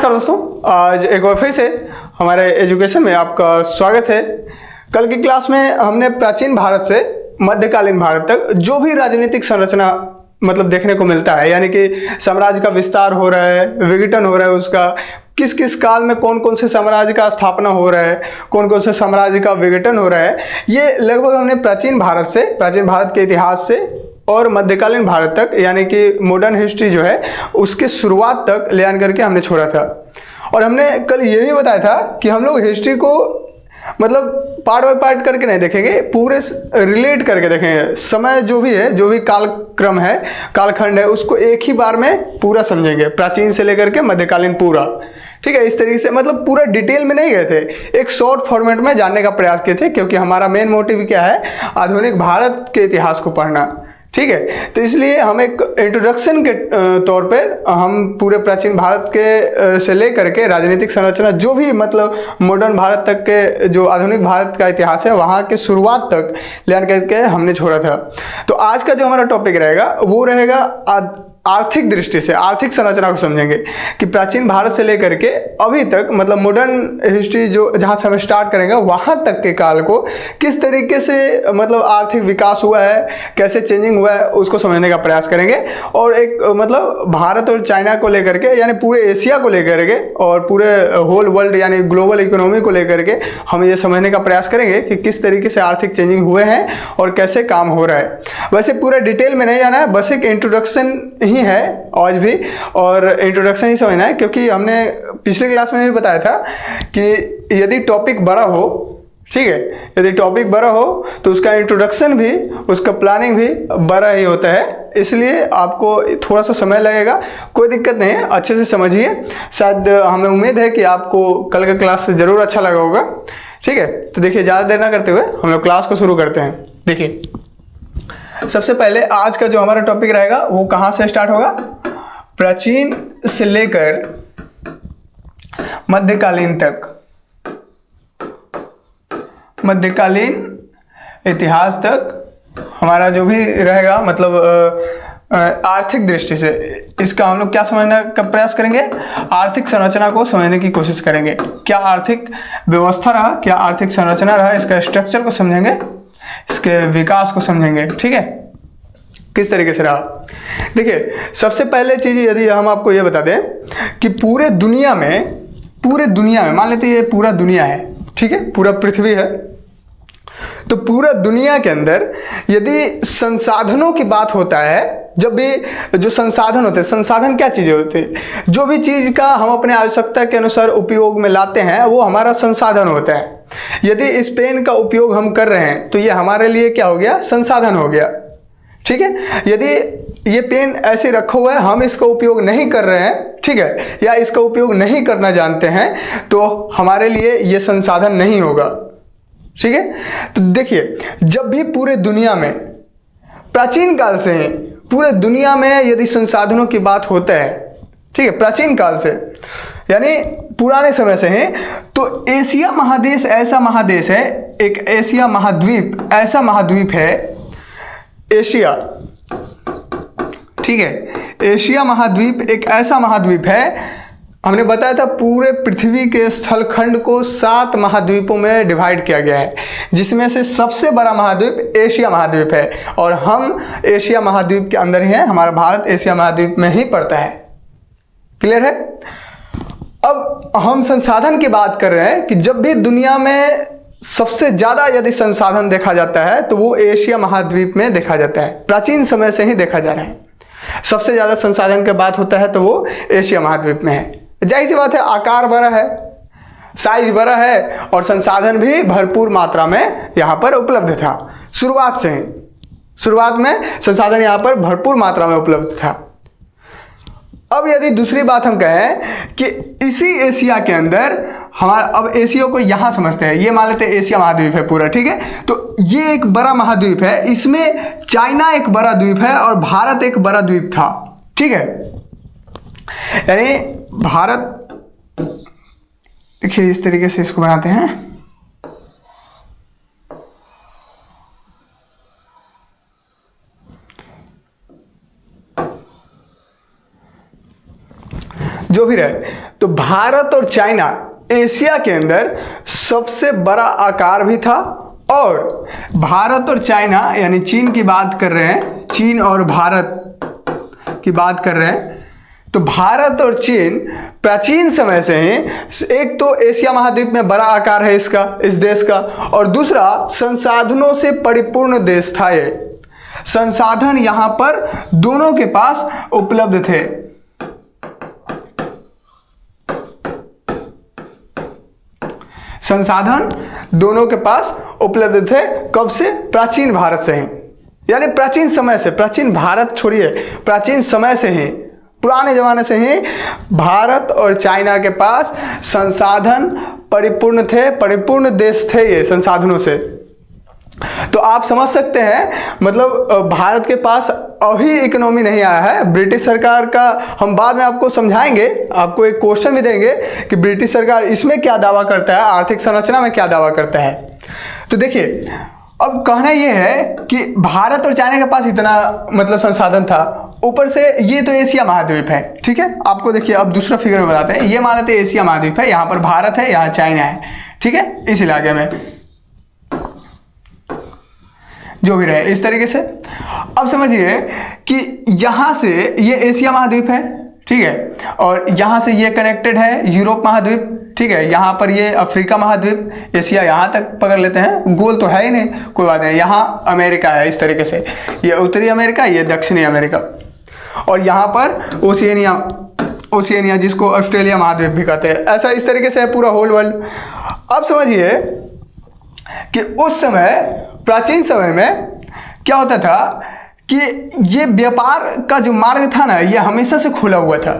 नमस्कार दोस्तों, आज एक बार फिर से हमारे एजुकेशन में आपका स्वागत है। कल की क्लास में हमने प्राचीन भारत से मध्यकालीन भारत तक जो भी राजनीतिक संरचना देखने को मिलता है, यानी कि साम्राज्य का विस्तार हो रहा है, विघटन हो रहा है, उसका किस किस काल में कौन कौन से साम्राज्य का स्थापना हो रहा है, कौन कौन से साम्राज्य का विघटन हो रहा है, ये लगभग हमने प्राचीन भारत के इतिहास से और मध्यकालीन भारत तक यानी कि मॉडर्न हिस्ट्री जो है उसके शुरुआत तक ले आन करके हमने छोड़ा था। और हमने कल ये भी बताया था कि हम लोग हिस्ट्री को पार्ट बाय पार्ट करके नहीं देखेंगे, पूरे रिलेट करके देखेंगे। समय जो भी कालक्रम है, कालखंड है, उसको एक ही बार में पूरा समझेंगे, प्राचीन से लेकर के मध्यकालीन पूरा। ठीक है, इस तरीके से पूरा डिटेल में नहीं गए थे, एक शॉर्ट फॉर्मेट में जानने का प्रयास किए थे, क्योंकि हमारा मेन मोटिव क्या है, आधुनिक भारत के इतिहास को पढ़ना। ठीक है, तो इसलिए हम एक इंट्रोडक्शन के तौर पर हम पूरे प्राचीन भारत के से लेकर के राजनीतिक संरचना जो भी मॉडर्न भारत तक के जो आधुनिक भारत का इतिहास है वहाँ के शुरुआत तक ले करके हमने छोड़ा था। तो आज का जो हमारा टॉपिक रहेगा वो रहेगा आर्थिक दृष्टि से आर्थिक संरचना को समझेंगे कि प्राचीन भारत से लेकर के अभी तक मॉडर्न हिस्ट्री जो जहाँ से हम स्टार्ट करेंगे वहाँ तक के काल को किस तरीके से आर्थिक विकास हुआ है, कैसे चेंजिंग हुआ है, उसको समझने का प्रयास करेंगे। और एक भारत और चाइना को लेकर के यानी पूरे एशिया को लेकर के और पूरे होल वर्ल्ड यानी ग्लोबल इकोनॉमी को लेकर के हम ये समझने का प्रयास करेंगे कि किस तरीके से आर्थिक चेंजिंग हुए हैं और कैसे काम हो रहा है। वैसे पूरा डिटेल में नहीं जाना है, बस एक इंट्रोडक्शन ही है आज भी, और इंट्रोडक्शन ही समझना है, क्योंकि हमने पिछले क्लास में भी बताया था कि यदि टॉपिक बड़ा हो, ठीक है, यदि टॉपिक बड़ा हो तो उसका इंट्रोडक्शन भी, उसका प्लानिंग भी बड़ा ही होता है। इसलिए आपको थोड़ा सा समय लगेगा, कोई दिक्कत नहीं है, अच्छे से समझिए। शायद हमें उम्मीद है कि आपको कल का क्लास जरूर अच्छा लगा होगा। ठीक है, तो देखिए ज़्यादा देर ना करते हुए हम लोग क्लास को शुरू करते हैं। देखिए सबसे पहले आज का जो हमारा टॉपिक रहेगा वो कहाँ से स्टार्ट होगा, प्राचीन से लेकर मध्यकालीन तक, मध्यकालीन इतिहास तक हमारा जो भी रहेगा आर्थिक दृष्टि से इसका हम लोग क्या समझने का प्रयास करेंगे, आर्थिक संरचना को समझने की कोशिश करेंगे। क्या आर्थिक व्यवस्था रहा, क्या आर्थिक संरचना रहा, इसका स्ट्रक्चर को समझेंगे, इसके विकास को समझेंगे। ठीक है, किस तरीके से रहा। देखिए सबसे पहले चीज यदि हम आपको ये बता दें कि पूरे दुनिया में मान लेते हैं ये पूरा दुनिया है, ठीक है, पूरा पृथ्वी है, तो पूरा दुनिया के अंदर यदि संसाधनों की बात होता है, जब भी जो संसाधन होते हैं, संसाधन क्या चीजें होती है, जो भी चीज का हम अपने आवश्यकता के अनुसार उपयोग में लाते हैं वो हमारा संसाधन होता है। यदि इस पेन का उपयोग हम कर रहे हैं तो ये हमारे लिए क्या हो गया, संसाधन हो गया। ठीक है, यदि ये पेन ऐसे रखा हुआ है, हम इसका उपयोग नहीं कर रहे हैं, ठीक है, या इसका उपयोग नहीं करना जानते हैं, तो हमारे लिए ये संसाधन नहीं होगा। ठीक है, तो देखिए जब भी पूरे दुनिया में प्राचीन काल से ही पूरे दुनिया में यदि संसाधनों की बात होता है, ठीक है, प्राचीन काल से यानी पुराने समय से है, तो एशिया महादेश ऐसा महादेश है, एक एशिया महाद्वीप ऐसा महाद्वीप है, एशिया, ठीक है, एशिया महाद्वीप एक ऐसा महाद्वीप है। हमने बताया था पूरे पृथ्वी के स्थलखंड को 7 महाद्वीपों में डिवाइड किया गया है, जिसमें से सबसे बड़ा महाद्वीप एशिया महाद्वीप है, और हम एशिया महाद्वीप के अंदर ही हैं, हमारा भारत एशिया महाद्वीप में ही पड़ता है। क्लियर है। अब हम संसाधन की बात कर रहे हैं कि जब भी दुनिया में सबसे ज्यादा यदि संसाधन देखा जाता है तो वो एशिया महाद्वीप में देखा जाता है, प्राचीन समय से ही देखा जा रहा है। सबसे ज्यादा संसाधन की बात होता है तो वो एशिया महाद्वीप में है। जाहिर सी बात है, आकार बड़ा है, साइज बड़ा है, और संसाधन भी भरपूर मात्रा में यहाँ पर उपलब्ध था शुरुआत से ही। शुरुआत में संसाधन यहाँ पर भरपूर मात्रा में उपलब्ध था। अब यदि दूसरी बात हम कहें कि इसी एशिया के अंदर हमारा, अब एशिया को यहां समझते हैं, ये मान लेते हैं एशिया महाद्वीप है पूरा, ठीक है, तो ये एक बड़ा महाद्वीप है, इसमें चाइना एक बड़ा द्वीप है और भारत एक बड़ा द्वीप था। ठीक है, यानी भारत, देखिए इस तरीके से इसको बनाते हैं, जो भी रहे, तो भारत और चाइना एशिया के अंदर सबसे बड़ा आकार भी था, और भारत और चाइना यानी चीन की बात कर रहे हैं, चीन और भारत की बात कर रहे हैं, तो भारत और चीन प्राचीन समय से ही एक तो एशिया महाद्वीप में बड़ा आकार है इसका, इस देश का, और दूसरा संसाधनों से परिपूर्ण देश था। ये संसाधन यहां पर दोनों के पास उपलब्ध थे। संसाधन दोनों के पास उपलब्ध थे। कब से? प्राचीन भारत से ही, यानी प्राचीन समय से, प्राचीन भारत छोड़िए, प्राचीन समय से ही, पुराने जमाने से ही भारत और चाइना के पास संसाधन परिपूर्ण थे, परिपूर्ण देश थे ये संसाधनों से। तो आप समझ सकते हैं, मतलब भारत के पास अभी इकोनॉमी नहीं आया है। ब्रिटिश सरकार का हम बाद में आपको समझाएंगे, आपको एक क्वेश्चन भी देंगे कि ब्रिटिश सरकार इसमें क्या दावा करता है, आर्थिक संरचना में क्या दावा करता है। तो देखिए, अब कहना यह है कि भारत और चाइना के पास इतना मतलब संसाधन था, ऊपर से ये तो एशिया महाद्वीप है, ठीक है। आपको देखिए अब दूसरा फिगर में बताते हैं, ये मान लेते हैं एशिया महाद्वीप है, यहाँ पर भारत है, यहाँ चाइना है, ठीक है, इस इलाके में जो भी रहे इस तरीके से। अब समझिए कि यहां से ये एशिया महाद्वीप है, ठीक है, और यहां से ये कनेक्टेड है यूरोप महाद्वीप, ठीक है, यहां पर ये अफ्रीका महाद्वीप, एशिया यहां तक पकड़ लेते हैं, गोल तो है ही नहीं, कोई बात नहीं, यहां अमेरिका है इस तरीके से, ये उत्तरी अमेरिका, ये दक्षिणी अमेरिका, और यहां पर ओशियनिया, ओशियनिया जिसको ऑस्ट्रेलिया महाद्वीप भी कहते हैं, ऐसा इस तरीके से है पूरा होल वर्ल्ड। अब समझिए कि उस समय प्राचीन समय में क्या होता था कि ये व्यापार का जो मार्ग था ना, ये हमेशा से खुला हुआ था।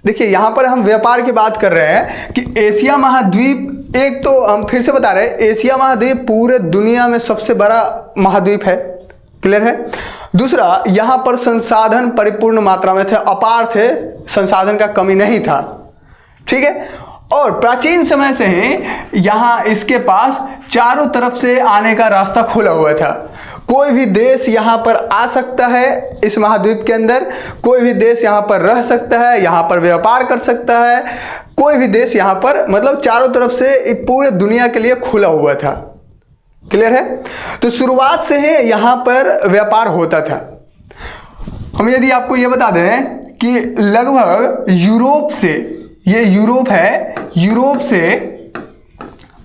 देखिए यहां पर हम व्यापार की बात कर रहे हैं कि एशिया महाद्वीप, एक तो हम फिर से बता रहे हैं, एशिया महाद्वीप पूरे दुनिया में सबसे बड़ा महाद्वीप है, क्लियर है। दूसरा, यहां पर संसाधन परिपूर्ण मात्रा में थे, अपार थे, संसाधन का कमी नहीं था, ठीक है। और प्राचीन समय से ही यहां इसके पास चारों तरफ से आने का रास्ता खुला हुआ था। कोई भी देश यहां पर आ सकता है, इस महाद्वीप के अंदर कोई भी देश यहां पर रह सकता है, यहां पर व्यापार कर सकता है, कोई भी देश यहां पर, मतलब चारों तरफ से पूरे दुनिया के लिए खुला हुआ था, क्लियर है। तो शुरुआत से ही यहां पर व्यापार होता था। हम यदि आपको यह बता दें कि लगभग यूरोप से, ये यूरोप है, यूरोप से,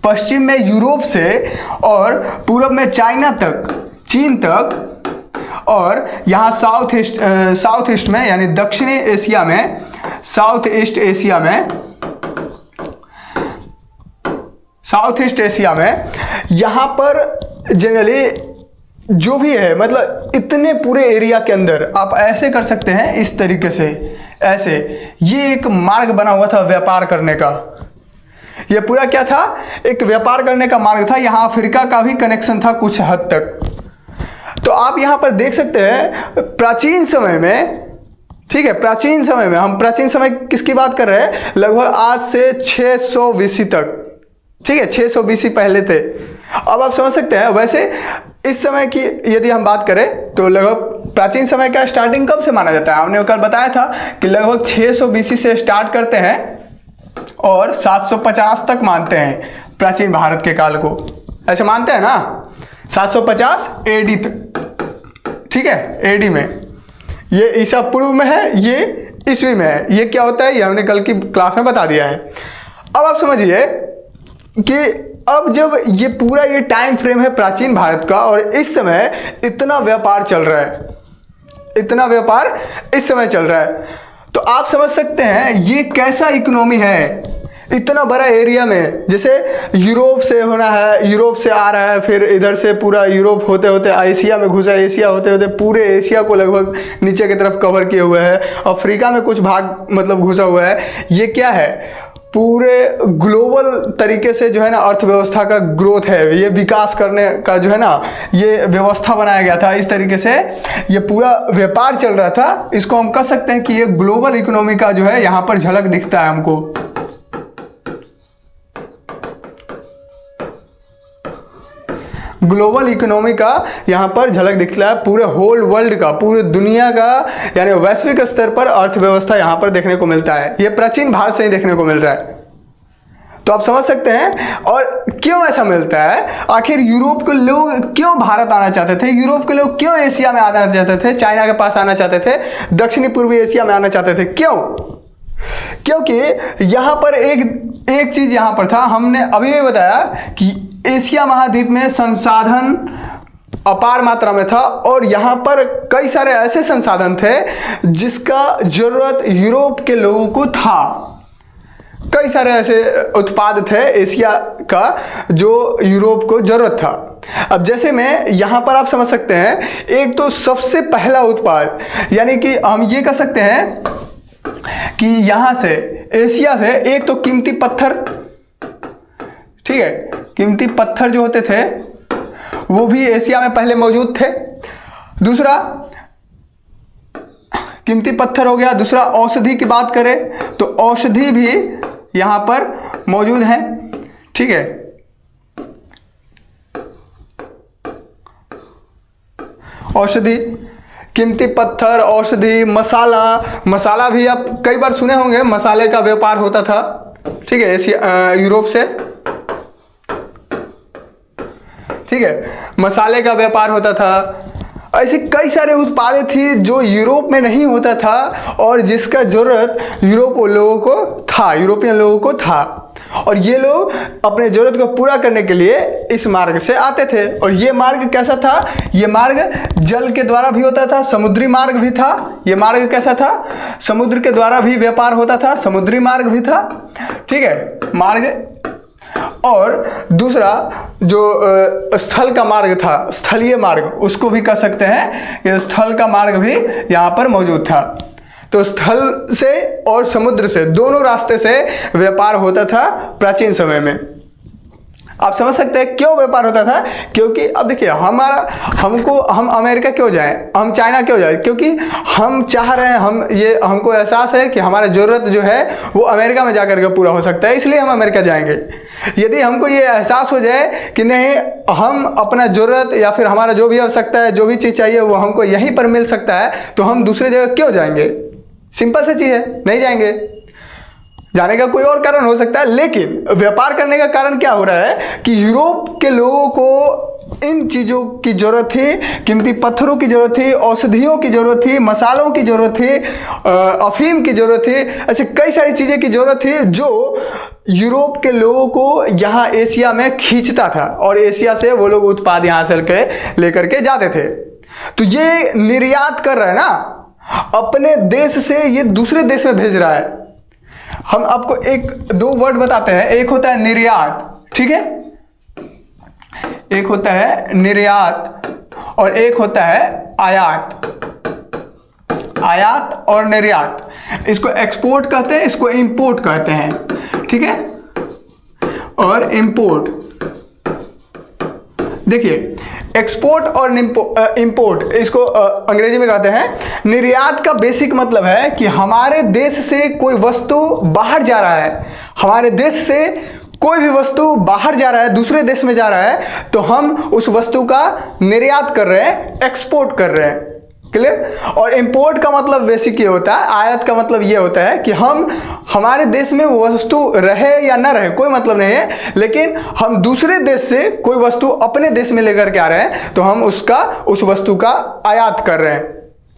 पश्चिम में यूरोप से और पूर्व में चाइना तक, चीन तक, और यहाँ साउथ ईस्ट में यानी दक्षिणी एशिया में, साउथ ईस्ट एशिया में, साउथ ईस्ट एशिया में यहाँ पर जनरली जो भी है, मतलब इतने पूरे एरिया के अंदर आप ऐसे कर सकते हैं, इस तरीके से, ऐसे, ये एक मार्ग बना हुआ था व्यापार करने का। ये पूरा क्या था? एक व्यापार करने का मार्ग था। यहाँ अफ्रीका का भी कनेक्शन था कुछ हद तक। तो आप यहाँ पर देख सकते हैं प्राचीन समय में, ठीक है, प्राचीन समय में, हम प्राचीन समय किसकी बात कर रहे हैं? लगभग आज से 600 BC तक, ठीक है, 600 BC पहले थे। अब आप समझ सकते हैं। वैसे इस समय की यदि हम बात करें तो लगभग प्राचीन समय का स्टार्टिंग कब से माना जाता है? हमने कल बताया था कि लगभग 600 BC से स्टार्ट करते हैं और 750 तक मानते हैं प्राचीन भारत के काल को, ऐसे मानते हैं ना, 750 AD तक, ठीक है, AD में। ये ईसा पूर्व में है, ये ईस्वी में है। ये क्या होता है ये हमने कल की क्लास में बता दिया है। अब आप समझिए कि अब जब ये पूरा ये टाइम फ्रेम है प्राचीन भारत का और इस समय इतना व्यापार चल रहा है, इतना व्यापार इस समय चल रहा है, तो आप समझ सकते हैं ये कैसा इकोनॉमी है इतना बड़ा एरिया में। जैसे यूरोप से होना है, यूरोप से आ रहा है, फिर इधर से पूरा यूरोप होते होते एशिया में घुसा, एशिया होते होते पूरे एशिया को लगभग नीचे की तरफ कवर किए हुए है, अफ्रीका में कुछ भाग मतलब घुसा हुआ है। ये क्या है? पूरे ग्लोबल तरीके से जो है ना अर्थव्यवस्था का ग्रोथ है, ये विकास करने का जो है ना ये व्यवस्था बनाया गया था। इस तरीके से ये पूरा व्यापार चल रहा था। इसको हम कह सकते हैं कि ये ग्लोबल इकोनॉमी का जो है यहाँ पर झलक दिखता है हमको। ग्लोबल इकोनॉमी का यहाँ पर झलक दिखता है, पूरे होल वर्ल्ड का, पूरी दुनिया का, यानी वैश्विक स्तर पर अर्थव्यवस्था यहाँ पर देखने को मिलता है। ये प्राचीन भारत से ही देखने को मिल रहा है। तो आप समझ सकते हैं। और क्यों ऐसा मिलता है, आखिर यूरोप के लोग क्यों भारत आना चाहते थे, यूरोप के लोग क्यों एशिया में आना चाहते थे, चाइना के पास आना चाहते थे, दक्षिणी पूर्वी एशिया में आना चाहते थे, क्यों? क्योंकि यहाँ पर एक चीज यहाँ पर था, हमने अभी भी बताया कि एशिया महाद्वीप में संसाधन अपार मात्रा में था और यहाँ पर कई सारे ऐसे संसाधन थे जिसका जरूरत यूरोप के लोगों को था। कई सारे ऐसे उत्पाद थे एशिया का जो यूरोप को जरूरत था। अब जैसे में यहाँ पर आप समझ सकते हैं, एक तो सबसे पहला उत्पाद, यानी कि हम ये कह सकते हैं कि यहाँ से एशिया से एक तो कीमती पत्थर, ठीक है, कीमती पत्थर जो होते थे वो भी एशिया में पहले मौजूद थे। दूसरा कीमती पत्थर हो गया। दूसरा औषधि की बात करें तो औषधि भी यहाँ पर मौजूद है, ठीक है। औषधि, कीमती पत्थर, औषधि, मसाला भी आप कई बार सुने होंगे, मसाले का व्यापार होता था, ठीक है, एशिया यूरोप से, ठीक है, मसाले का व्यापार होता था। ऐसे कई सारे उत्पाद थी जो यूरोप में नहीं होता था और जिसका जरूरत यूरोपियन लोगों को था और ये लोग अपने जरूरत को पूरा करने के लिए इस मार्ग से आते थे। और ये मार्ग कैसा था, ये मार्ग जल के द्वारा भी होता था, समुद्री मार्ग भी था। ये मार्ग कैसा था, समुद्र के द्वारा भी व्यापार होता था, समुद्री मार्ग भी था, ठीक है, मार्ग। और दूसरा जो स्थल का मार्ग था, स्थलीय मार्ग, उसको भी कह सकते हैं कि स्थल का मार्ग भी यहाँ पर मौजूद था। तो स्थल से और समुद्र से, दोनों रास्ते से व्यापार होता था प्राचीन समय में। आप समझ सकते हैं क्यों व्यापार होता था, क्योंकि अब देखिए हम अमेरिका क्यों जाएं, हम चाइना क्यों जाएं, क्योंकि हम चाह रहे हैं, हमको एहसास है कि हमारा जरूरत जो है वो अमेरिका में जाकर के पूरा हो सकता है, इसलिए हम अमेरिका जाएंगे। यदि हमको ये एहसास हो जाए कि नहीं, हम अपना जरूरत या फिर हमारा जो भी आवश्यकता है, जो भी चीज़ चाहिए वो हमको यहीं पर मिल सकता है, तो हम दूसरे जगह क्यों जाएंगे? सिंपल सी चीज़ है, नहीं जाएंगे। जाने का कोई और कारण हो सकता है, लेकिन व्यापार करने का कारण क्या हो रहा है कि यूरोप के लोगों को इन चीज़ों की जरूरत थी, कीमती पत्थरों की जरूरत थी, औषधियों की जरूरत थी, मसालों की जरूरत थी, अफीम की जरूरत थी, ऐसे कई सारी चीज़ें की जरूरत थी जो यूरोप के लोगों को यहाँ एशिया में खींचता था और एशिया से वो लोग उत्पाद यहाँ से लेकर के जाते थे। तो ये निर्यात कर रहा है ना, अपने देश से ये दूसरे देश में भेज रहा है। हम आपको एक दो वर्ड बताते हैं, एक होता है निर्यात, ठीक है, एक होता है निर्यात और एक होता है आयात। आयात और निर्यात, इसको एक्सपोर्ट कहते हैं, इसको इंपोर्ट कहते हैं, ठीक है, और इंपोर्ट। देखिए, एक्सपोर्ट और इंपोर्ट, इसको अंग्रेजी में कहते हैं। निर्यात का बेसिक मतलब है कि हमारे देश से कोई वस्तु बाहर जा रहा है, हमारे देश से कोई भी वस्तु बाहर जा रहा है, दूसरे देश में जा रहा है, तो हम उस वस्तु का निर्यात कर रहे हैं, एक्सपोर्ट कर रहे हैं। क्लियर? और इंपोर्ट का मतलब बेसिक ये होता है, आयात का मतलब ये होता है कि हमारे देश में वो वस्तु रहे या ना रहे कोई मतलब नहीं है, लेकिन हम दूसरे देश से कोई वस्तु अपने देश में लेकर के आ रहे हैं, तो हम उस वस्तु का आयात कर रहे हैं।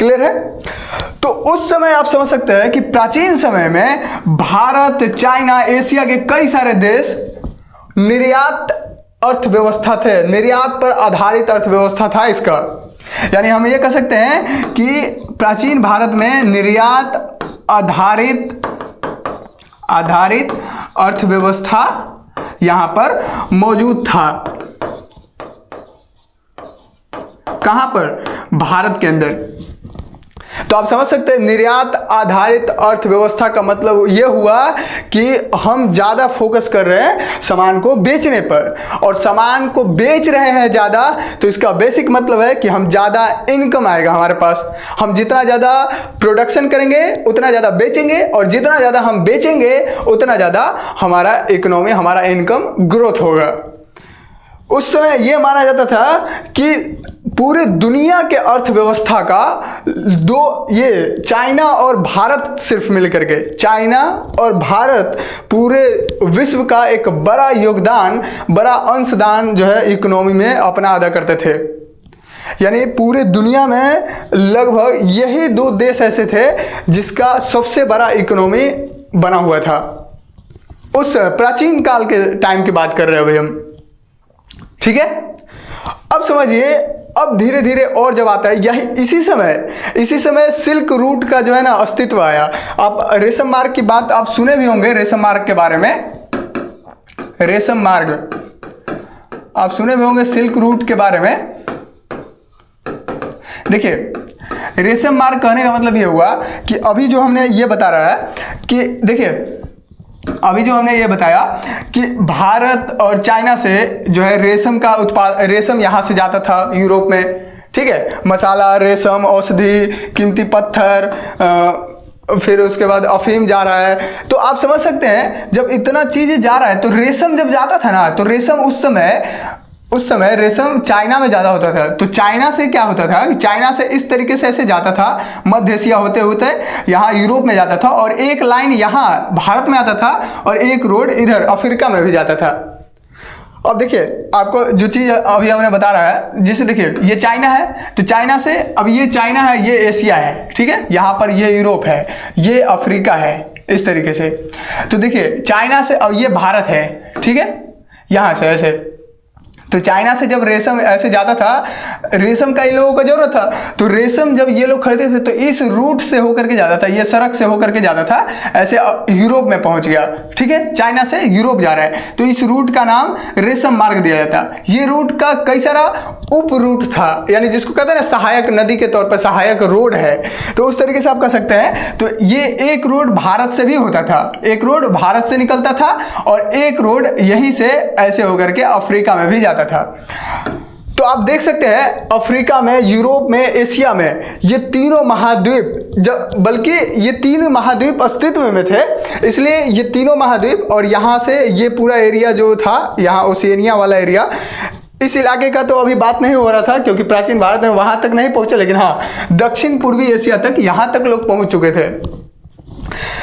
क्लियर है? तो उस समय आप समझ सकते हैं कि प्राचीन समय में भारत, चाइना, एशिया के कई सारे देश निर्यात अर्थव्यवस्था थे, निर्यात पर आधारित अर्थव्यवस्था था इसका। यानी हम ये कह सकते हैं कि प्राचीन भारत में निर्यात आधारित अर्थव्यवस्था यहां पर मौजूद था। कहां पर? भारत के अंदर। तो आप समझ सकते हैं निर्यात आधारित अर्थव्यवस्था का मतलब यह हुआ कि हम ज्यादा फोकस कर रहे हैं सामान को बेचने पर, और सामान को बेच रहे हैं ज्यादा, तो इसका बेसिक मतलब है कि हम ज्यादा इनकम आएगा हमारे पास। हम जितना ज्यादा प्रोडक्शन करेंगे उतना ज्यादा बेचेंगे, और जितना ज्यादा हम बेचेंगे उतना ज्यादा हमारा इकोनॉमी, हमारा इनकम ग्रोथ होगा। उस समय ये माना जाता था कि पूरे दुनिया के अर्थव्यवस्था का ये चाइना और भारत सिर्फ मिलकर के, चाइना और भारत पूरे विश्व का एक बड़ा योगदान, बड़ा अंशदान जो है इकोनॉमी में अपना अदा करते थे। यानी पूरे दुनिया में लगभग यही 2 देश ऐसे थे जिसका सबसे बड़ा इकोनॉमी बना हुआ था। उस प्राचीन काल के टाइम की बात कर रहे हैं भाई हम, ठीक है। अब समझिए, अब धीरे धीरे और जब आता है यही इसी समय सिल्क रूट का जो है ना अस्तित्व आया। आप रेशम मार्ग की बात आप सुने भी होंगे, रेशम मार्ग के बारे में, रेशम मार्ग आप सुने भी होंगे, सिल्क रूट के बारे में। देखिए, रेशम मार्ग कहने का मतलब ये हुआ कि अभी जो हमने ये बता रहा है कि देखिए, अभी जो हमने ये बताया कि भारत और चाइना से जो है रेशम यहाँ से जाता था यूरोप में, ठीक है। मसाला, रेशम, औषधि, कीमती पत्थर, फिर उसके बाद अफीम जा रहा है। तो आप समझ सकते हैं जब इतना चीज जा रहा है तो रेशम जब जाता था ना, तो रेशम उस समय रेशम चाइना में ज़्यादा होता था। तो चाइना से क्या होता था कि चाइना से इस तरीके से ऐसे जाता था, मध्य एशिया होते होते यहाँ यूरोप में जाता था, और एक लाइन यहाँ भारत में आता था और एक रोड इधर अफ्रीका में भी जाता था। अब देखिए, आपको जो चीज़ अभी हमने बता रहा है, जैसे देखिए ये चाइना है, तो चाइना से अब ये चाइना है, ये एशिया है, ठीक है। यहाँ पर ये यूरोप है, ये अफ्रीका है, इस तरीके से। तो देखिए चाइना से अब ये भारत है, ठीक है, यहाँ से ऐसे। तो चाइना से जब रेशम ऐसे जाता था, रेशम का इन लोगों को जरूरत था, तो रेशम जब ये लोग खरीदते थे तो इस रूट से होकर के जाता था, ये सड़क से होकर के जाता था, ऐसे यूरोप में पहुंच गया, ठीक है। चाइना से यूरोप जा रहा है, तो इस रूट का नाम रेशम मार्ग दिया जाता। ये रूट का कई सारा उप रूट था, यानी जिसको कहते हैं ना सहायक नदी के तौर पर सहायक रोड है, तो उस तरीके से आप कह सकते हैं। तो ये एक रोड भारत से भी होता था, एक रोड भारत से निकलता था और एक रोड यहीं से ऐसे होकर के अफ्रीका में भी जाता था। तो आप देख सकते हैं अफ्रीका में, यूरोप में, एशिया में, ये तीनों महाद्वीप, बल्कि ये 3 महाद्वीप अस्तित्व में थे, इसलिए ये तीनों महाद्वीप और यहाँ से ये पूरा एरिया जो था, यहाँ ओशिनिया वाला एरिया, इस इलाके का तो अभी बात नहीं हो रहा था क्योंकि प्राचीन भारत में वहां तक नहीं पहुंचे, लेकिन हाँ दक्षिण पूर्वी एशिया तक, यहां तक लोग पहुंच चुके थे।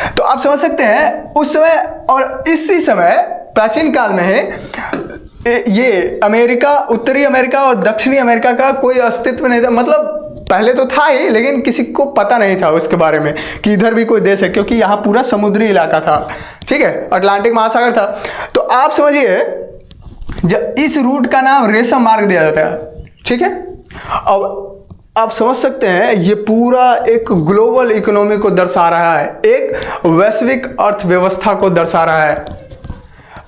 तो आप समझ सकते हैं उस समय और इसी समय प्राचीन काल में है ये अमेरिका, उत्तरी अमेरिका और दक्षिणी अमेरिका का कोई अस्तित्व नहीं था। मतलब पहले तो था ही, लेकिन किसी को पता नहीं था उसके बारे में कि इधर भी कोई देश है, क्योंकि यहाँ पूरा समुद्री इलाका था, ठीक है, अटलांटिक महासागर था। तो आप समझिए जब इस रूट का नाम रेशम मार्ग दिया जाता है, ठीक है। अब आप समझ सकते हैं ये पूरा एक ग्लोबल इकोनॉमी को दर्शा रहा है, एक वैश्विक अर्थव्यवस्था को दर्शा रहा है।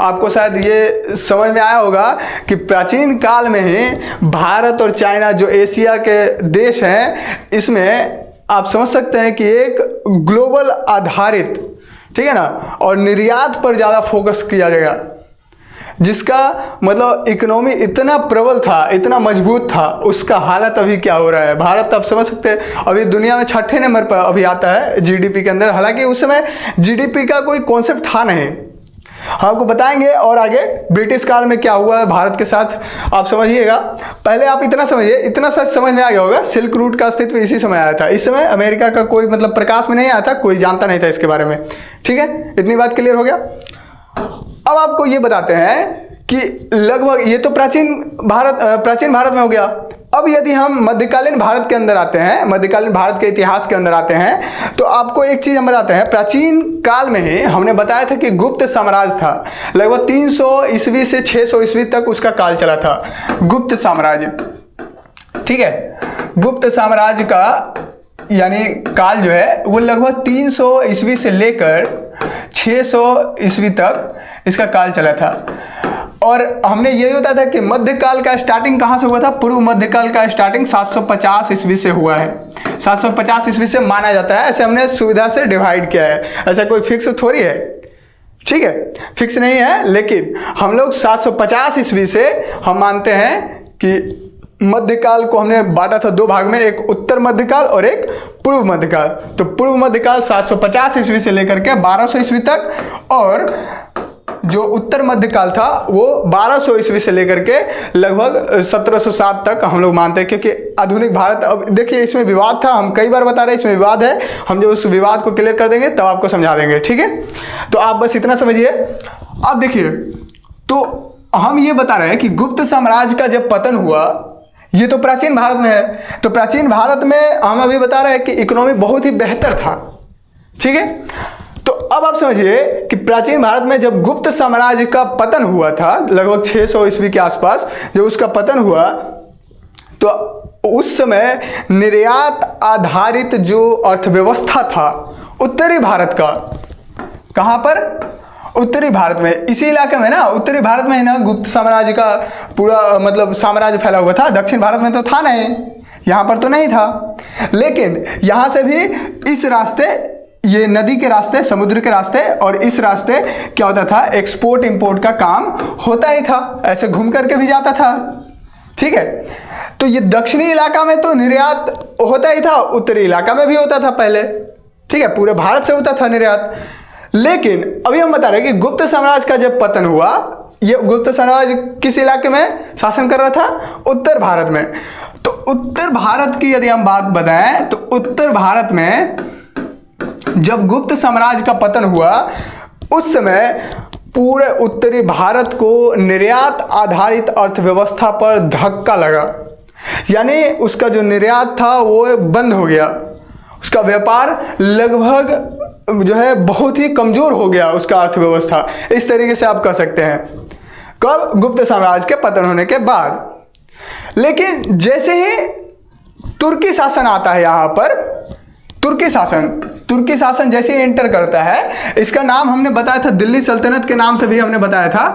आपको शायद ये समझ में आया होगा कि प्राचीन काल में ही भारत और चाइना जो एशिया के देश हैं, इसमें आप समझ सकते हैं कि एक ग्लोबल आधारित, ठीक है ना, और निर्यात पर ज़्यादा फोकस किया जाएगा, जिसका मतलब इकोनॉमी इतना प्रबल था, इतना मजबूत था। उसका हालत अभी क्या हो रहा है। भारत आप समझ सकते हैं अभी दुनिया में 6ठे नंबर पर अभी आता है जीडीपी के अंदर, हालांकि उस समय जीडीपी का कोई कॉन्सेप्ट था नहीं। हम आपको बताएंगे और आगे ब्रिटिश काल में क्या हुआ है भारत के साथ, आप समझिएगा। पहले आप इतना समझिए, इतना सच समझ में आ गया होगा, सिल्क रूट का अस्तित्व इसी समय आया था। इस समय अमेरिका का कोई मतलब प्रकाश में नहीं आया था, कोई जानता नहीं था इसके बारे में, ठीक है। इतनी बात क्लियर हो गया। अब आपको ये बताते हैं कि लगभग ये तो प्राचीन भारत में हो गया। अब यदि हम मध्यकालीन भारत के अंदर आते हैं, मध्यकालीन भारत के इतिहास के अंदर आते हैं, तो आपको एक चीज हम बताते हैं। प्राचीन काल में ही हमने बताया था कि गुप्त साम्राज्य था, लगभग 300 ईस्वी से 600 ईस्वी तक उसका काल चला था, गुप्त साम्राज्य, ठीक है। गुप्त साम्राज्य का यानी काल जो है वो लगभग 300 ईस्वी से लेकर 600 ईस्वी तक इसका काल चला था। और हमने यही बताया था कि मध्यकाल का स्टार्टिंग कहाँ से हुआ था। पूर्व मध्यकाल का स्टार्टिंग 750 ईस्वी से हुआ है, 750 ईस्वी से माना जाता है। ऐसे हमने सुविधा से डिवाइड किया है, ऐसा कोई फिक्स थोड़ी है, ठीक है, फिक्स नहीं है। लेकिन हम लोग 750 ईस्वी से हम मानते हैं कि मध्यकाल को हमने बांटा था 2 भाग में, एक उत्तर मध्यकाल और एक पूर्व मध्यकाल। तो पूर्व मध्यकाल 750 ईस्वी से लेकर के 1200 ईस्वी तक, और जो उत्तर मध्यकाल था वो 1200 ईस्वी से लेकर के लगभग 1707 तक हम लोग मानते हैं, क्योंकि आधुनिक भारत, अब देखिए इसमें विवाद था, हम कई बार बता रहे हैं इसमें विवाद है, हम जब उस विवाद को क्लियर कर देंगे तब आपको समझा देंगे, ठीक है। तो आप बस इतना समझिए। अब देखिए, तो हम ये बता रहे हैं कि गुप्त साम्राज्य का जब पतन हुआ, ये तो प्राचीन भारत में है, तो प्राचीन भारत में हम अभी बता रहे हैं कि इकोनॉमी बहुत ही बेहतर था, ठीक है। तो अब आप समझिए कि प्राचीन भारत में जब गुप्त साम्राज्य का पतन हुआ था लगभग 600 ईस्वी के आसपास, जब उसका पतन हुआ तो उस समय निर्यात आधारित जो अर्थव्यवस्था था उत्तरी भारत का, कहां पर, उत्तरी भारत में, इसी इलाके में ना, उत्तरी भारत में ही ना गुप्त साम्राज्य का पूरा मतलब साम्राज्य फैला हुआ था। दक्षिण भारत में तो था नहीं, यहां पर तो नहीं था, लेकिन यहां से भी इस रास्ते, ये नदी के रास्ते, समुद्र के रास्ते, और इस रास्ते क्या होता था, एक्सपोर्ट इंपोर्ट का काम होता ही था, ऐसे घूम करके भी जाता था, ठीक है। तो ये दक्षिणी इलाका में तो निर्यात होता ही था, उत्तरी इलाका में भी होता था पहले, ठीक है, पूरे भारत से होता था निर्यात। लेकिन अभी हम बता रहे हैं कि गुप्त साम्राज्य का जब पतन हुआ, ये गुप्त साम्राज्य किस इलाके में शासन कर रहा था, उत्तर भारत में। तो उत्तर भारत की यदि हम बात बताएं तो उत्तर भारत में जब गुप्त साम्राज्य का पतन हुआ उस समय पूरे उत्तरी भारत को निर्यात आधारित अर्थव्यवस्था पर धक्का लगा, यानी उसका जो निर्यात था वो बंद हो गया, उसका व्यापार लगभग जो है बहुत ही कमजोर हो गया, उसका अर्थव्यवस्था, इस तरीके से आप कह सकते हैं। कब, गुप्त साम्राज्य के पतन होने के बाद। लेकिन जैसे ही तुर्की शासन आता है यहाँ पर, तुर्की शासन जैसे ही एंटर करता है, इसका नाम हमने बताया था दिल्ली सल्तनत के नाम से भी हमने बताया था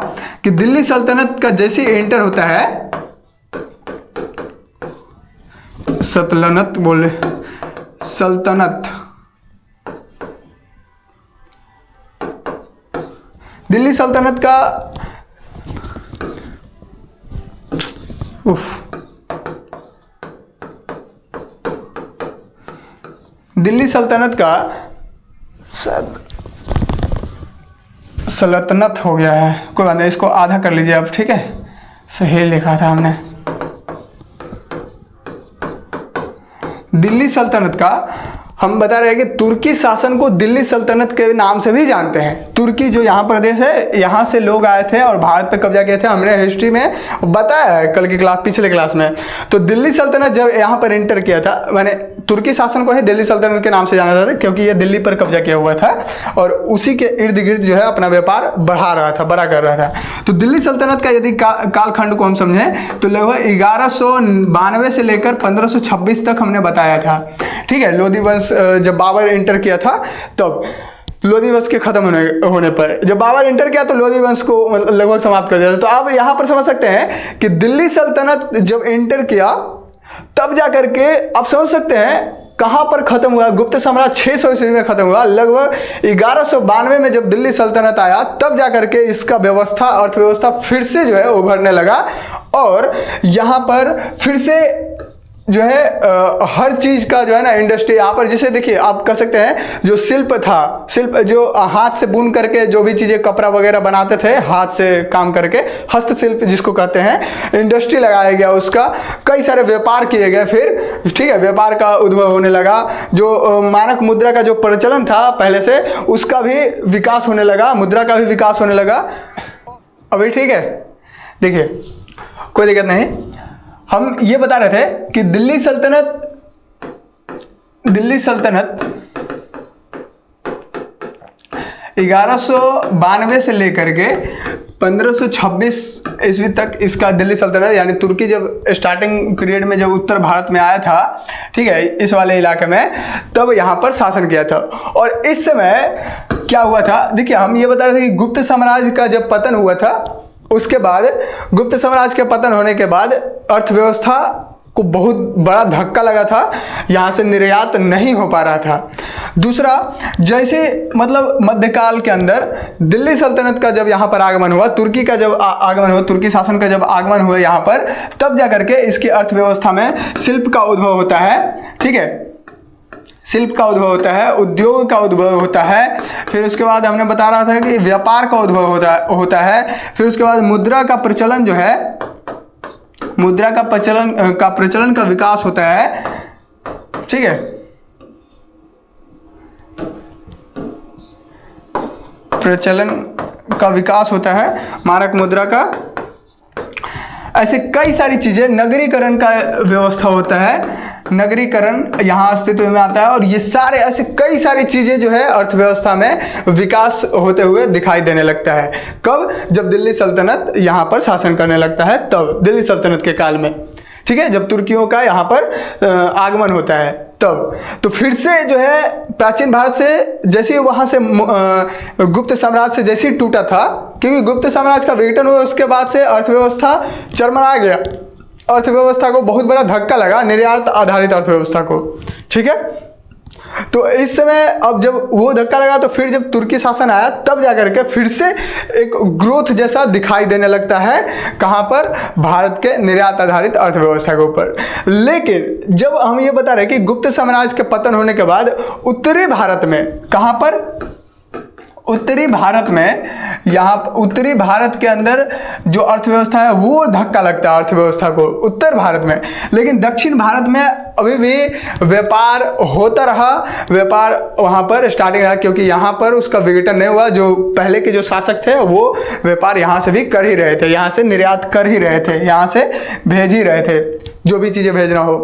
कि दिल्ली सल्तनत का जैसे ही एंटर होता है, सल्तनत बोले, सल्तनत, दिल्ली सल्तनत का दिल्ली सल्तनत का सल्तनत हो गया है, कोई बात नहीं, इसको आधा कर लीजिए आप, ठीक है, सही लिखा था हमने। दिल्ली सल्तनत का हम बता रहे हैं कि तुर्की शासन को दिल्ली सल्तनत के नाम से भी जानते हैं। तुर्की जो यहाँ प्रदेश है, यहाँ से लोग आए थे और भारत पे कब्जा किए थे, हमने हिस्ट्री में बताया है कल की क्लास, पिछले क्लास में। तो दिल्ली सल्तनत जब यहाँ पर एंटर किया था, मैंने तुर्की शासन को ही दिल्ली सल्तनत के नाम से जाना जाता था, क्योंकि ये दिल्ली पर कब्जा किया हुआ था और उसी के इर्द गिर्द जो है अपना व्यापार बढ़ा रहा था, बड़ा कर रहा था। तो दिल्ली सल्तनत का यदि कालखंड को हम समझें तो लगभग 1192 से लेकर 1526 तक हमने बताया था, ठीक है। लोधी वंश जब बाबर एंटर किया था, तब लोधी वंश के खत्म होने पर जब बाबर एंटर किया तो लोधी वंश को लगभग समाप्त कर दिया था। तो आप यहाँ पर समझ सकते हैं कि दिल्ली सल्तनत जब एंटर किया तब जाकर के आप समझ सकते हैं कहाँ पर खत्म हुआ। गुप्त साम्राज्य 600 ईस्वी में खत्म हुआ, लगभग 1192 में जब दिल्ली सल्तनत आया तब जाकर के इसका अर्थव्यवस्था फिर से जो है उभरने लगा और यहाँ पर फिर से जो है हर चीज का जो है ना इंडस्ट्री यहाँ पर, जैसे देखिए आप कह सकते हैं जो शिल्प था, शिल्प जो हाथ से बुन करके जो भी चीजें कपड़ा वगैरह बनाते थे हाथ से काम करके, हस्तशिल्प जिसको कहते हैं, इंडस्ट्री लगाया गया, उसका कई सारे व्यापार किए गए फिर, ठीक है, व्यापार का उद्भव होने लगा। जो मानक मुद्रा का जो प्रचलन था पहले से, उसका भी विकास होने लगा, मुद्रा का भी विकास होने लगा अभी, ठीक है। देखिए कोई दिक्कत नहीं, हम ये बता रहे थे कि दिल्ली सल्तनत 1192 से लेकर के 1526 ईस्वी तक इसका दिल्ली सल्तनत, यानी तुर्की जब स्टार्टिंग पीरियड में जब उत्तर भारत में आया था, ठीक है, इस वाले इलाके में, तब यहाँ पर शासन किया था। और इस समय क्या हुआ था, देखिए हम ये बता रहे थे कि गुप्त साम्राज्य का जब पतन हुआ था, उसके बाद गुप्त साम्राज्य के पतन होने के बाद अर्थव्यवस्था को बहुत बड़ा धक्का लगा था, यहाँ से निर्यात नहीं हो पा रहा था। दूसरा, जैसे मतलब मध्यकाल के अंदर दिल्ली सल्तनत का जब यहाँ पर आगमन हुआ, तुर्की का जब आगमन हुआ, तुर्की शासन का जब आगमन हुआ यहाँ पर, तब जा करके इसकी अर्थव्यवस्था में शिल्प का उद्भव होता है, ठीक है, शिल्प का उद्भव होता है, उद्योग का उद्भव होता है, फिर उसके बाद हमने बता रहा था कि व्यापार का उद्भव होता है, फिर उसके बाद मुद्रा का प्रचलन जो है, मुद्रा का प्रचलन का विकास होता है, ठीक है, प्रचलन का विकास होता है, मारक मुद्रा का, ऐसे कई सारी चीजें, नगरीकरण का व्यवस्था होता है, नगरीकरण यहाँ अस्तित्व में आता है, और ये सारे ऐसे कई सारी चीजें जो है अर्थव्यवस्था में विकास होते हुए दिखाई देने लगता है। कब? जब दिल्ली सल्तनत यहाँ पर शासन करने लगता है, तब दिल्ली सल्तनत के काल में, ठीक है, जब तुर्कियों का यहाँ पर आगमन होता है तब। तो फिर से जो है प्राचीन भारत से जैसे वहाँ से गुप्त साम्राज्य से जैसे ही टूटा था, क्योंकि गुप्त साम्राज्य का विघटन हुआ, उसके बाद से अर्थव्यवस्था चरमरा गया, अर्थव्यवस्था को बहुत बड़ा धक्का लगा, निर्यात आधारित अर्थव्यवस्था को, ठीक है। तो इस समय अब जब वो धक्का लगा तो फिर जब तुर्की शासन आया तब जाकर के फिर से एक ग्रोथ जैसा दिखाई देने लगता है, कहाँ पर? भारत के निर्यात आधारित अर्थव्यवस्था के ऊपर। लेकिन जब हम ये बता रहे हैं कि गुप्त साम्राज्य के पतन होने के बाद उत्तरी भारत में, कहाँ पर? उत्तरी भारत में, यहाँ उत्तरी भारत के अंदर जो अर्थव्यवस्था है वो धक्का लगता है अर्थव्यवस्था को, उत्तर भारत में। लेकिन दक्षिण भारत में अभी भी व्यापार होता रहा, व्यापार वहाँ पर स्टार्टिंग रहा, क्योंकि यहाँ पर उसका विघटन नहीं हुआ। जो पहले के जो शासक थे वो व्यापार यहाँ से भी कर ही रहे थे, यहाँ से निर्यात कर ही रहे थे, यहाँ से भेज ही रहे थे जो भी चीज़ें भेजना हो।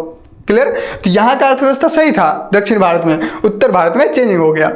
क्लियर? तो यहाँ का अर्थव्यवस्था सही था दक्षिण भारत में, उत्तर भारत में चेंजिंग हो गया।